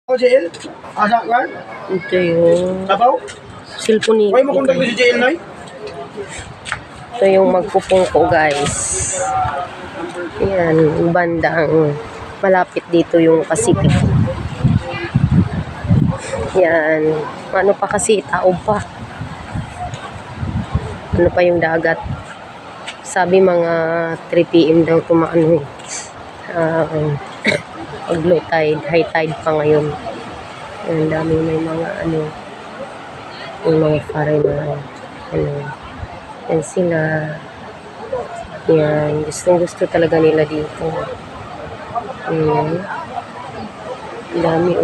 Ako, JL? Asa ka? Ito yung Sabaw? cellphone ni Huwag mo kontak ko si JL, Noy? Ito yung magpupong ko, guys. Yan, bandang malapit dito yung Pacific. Yan. Ano pa kasi, taob pa. Ano pa yung dagat. Sabi mga 3 PM daw tumaano. Pag low tide, high tide pa ngayon. Ang dami may mga yung mga foreigner. Yan sila. Yan, gusto talaga nila dito. Ang dami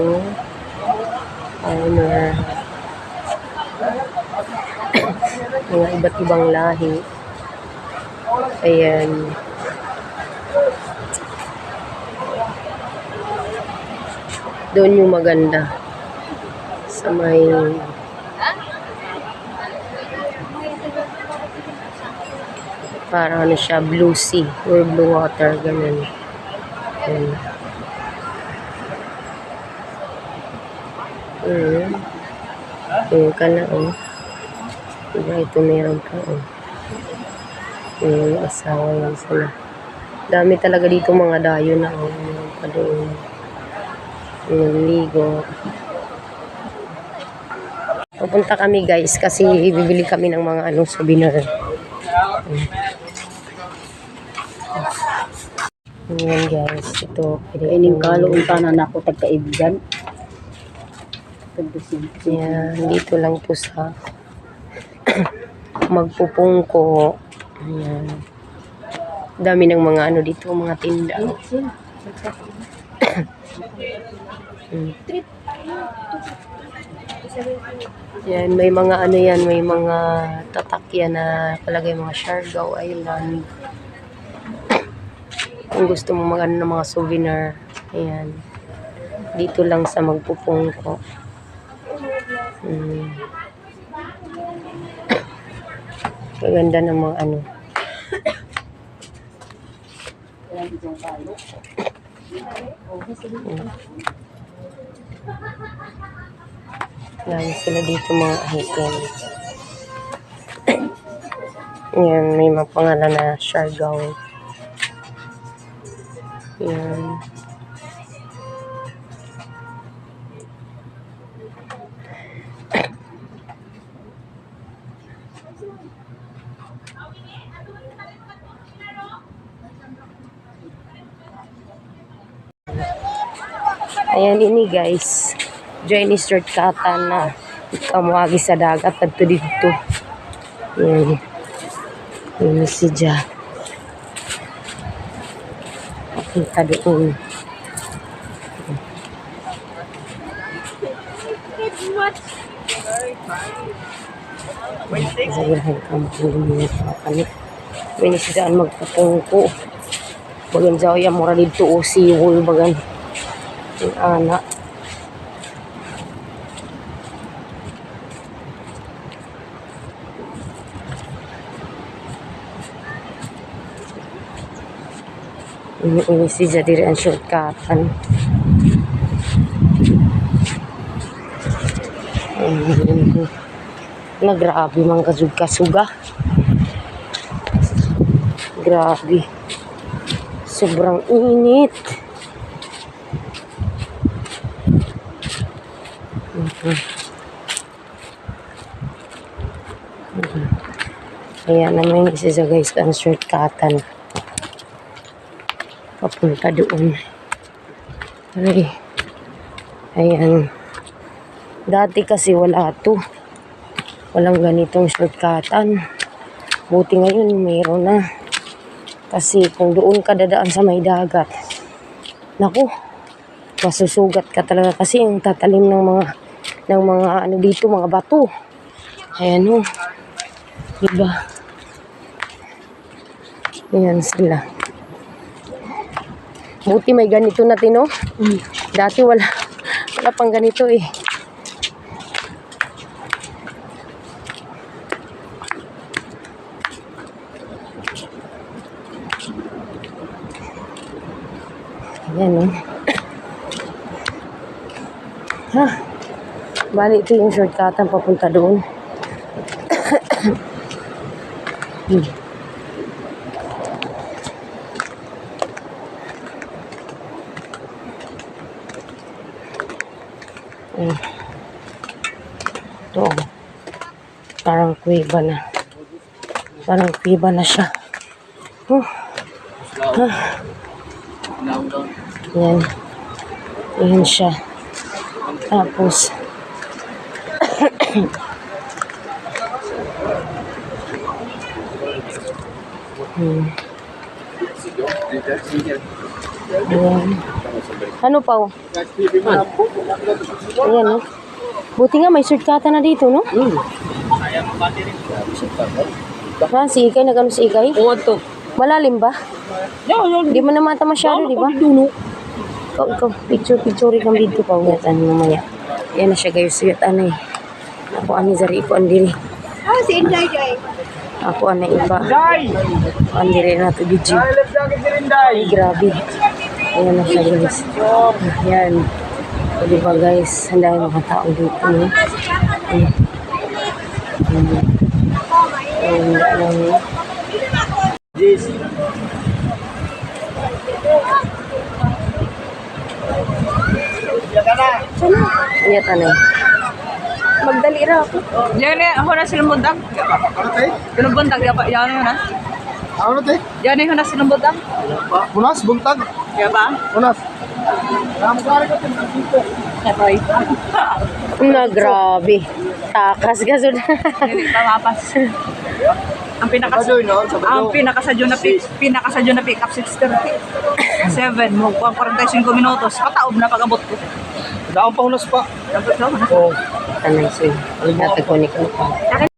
mga iba't ibang lahi. Ayan. Doon yung maganda. Sa may parang siya, blue sea or blue water, ganun. Ayan. Yung ka na, diba, ito meron pa, yung asawa yan sila. Dami talaga dito mga dayo na, meron pa doon. Ligo. Pupunta kami, guys, kasi bibili kami ng mga souvenir. Ayan, guys, ito. Ining kaluunta na ako tagkaibigan. Ayan, dito lang po sa magpupong ko. Ayan. Dami ng mga dito, mga tinda. Yan, may mga yan, may mga tatakyan na palagay mga Siargao Island. Kung gusto mo ng mga souvenir, ayan. Dito lang sa magpupong ko. Maganda ng mga Lagi sila dito mga item. Yan, may mga pangalan na Siargao. Yan. Ayan ini, guys. Join is shortcutan na kamwagi sa dagat at dito. Yan. Ini si Ja. Kita doon. Ini si Ja magpupungko. Bagan jaw ya mura dito o siwol bagan. Yung anak. Ini si Ja diri ang shortcutan. Na grabe mang kasug-kasuga. Grabe. Sobrang init. Ayan naman isa sa guys ang shortcutan. Papunta doon. Ay. Ayan. Dati kasi wala to. Walang ganitong shortcutan. Buti ngayon mayroon na. Kasi kung doon ka dadaan sa may dagat, naku, masusugat ka talaga kasi yung tatalim ng mga dito, mga bato. Ayan diba? Ayan sila. Buti may ganito na Dati wala pang ganito Ayan Ha? Bali, ito yung shortcutan papunta doon. Ito. Parang kuiba na. Parang kuiba na siya. Yan. Yan siya. Tapos, Ayan. Ano pa? Ayan, no? Buti nga may shortcutan na dito, no? Ha, si Ikay, nagano si Ikay? Oo to. Malalim ba? Hindi mo na mata masyado, di ba? Ikaw, picture kang dito pa. Uyatan mamaya. Yan na siya, guys. Uyatan eh. Ako, ani, zari ko, andiri. Si Inday, Jay. Ako, ana, iba. Day! Andiri na to, Gigi. Ay, left jacket si Rinday. Ay, grabe. Ayan na siya, guys. Ayan. So, diba, guys? Ang dahil mga tao dito, no? Yes. Uyatan eh. Magdali ra ako. Yan ako na silang bundag. Ano tayo? Silang bundag, yan yun na. Ano tayo? Yan yun na silang bundag. Bunas, buntag. Kaya ba? Bunas. Na, grabe. Takas ka sud. Hindi pa mapas. Ang Sabadoy, no? Sabadoy. ang pinakasadyo na pick up 6:30. 7 mo 45 minutos. Pataob na pag-abot ko. Daang paunas pa. Dapat daw na. Oo. Tanay sa'yo. Natagpunik ko pa.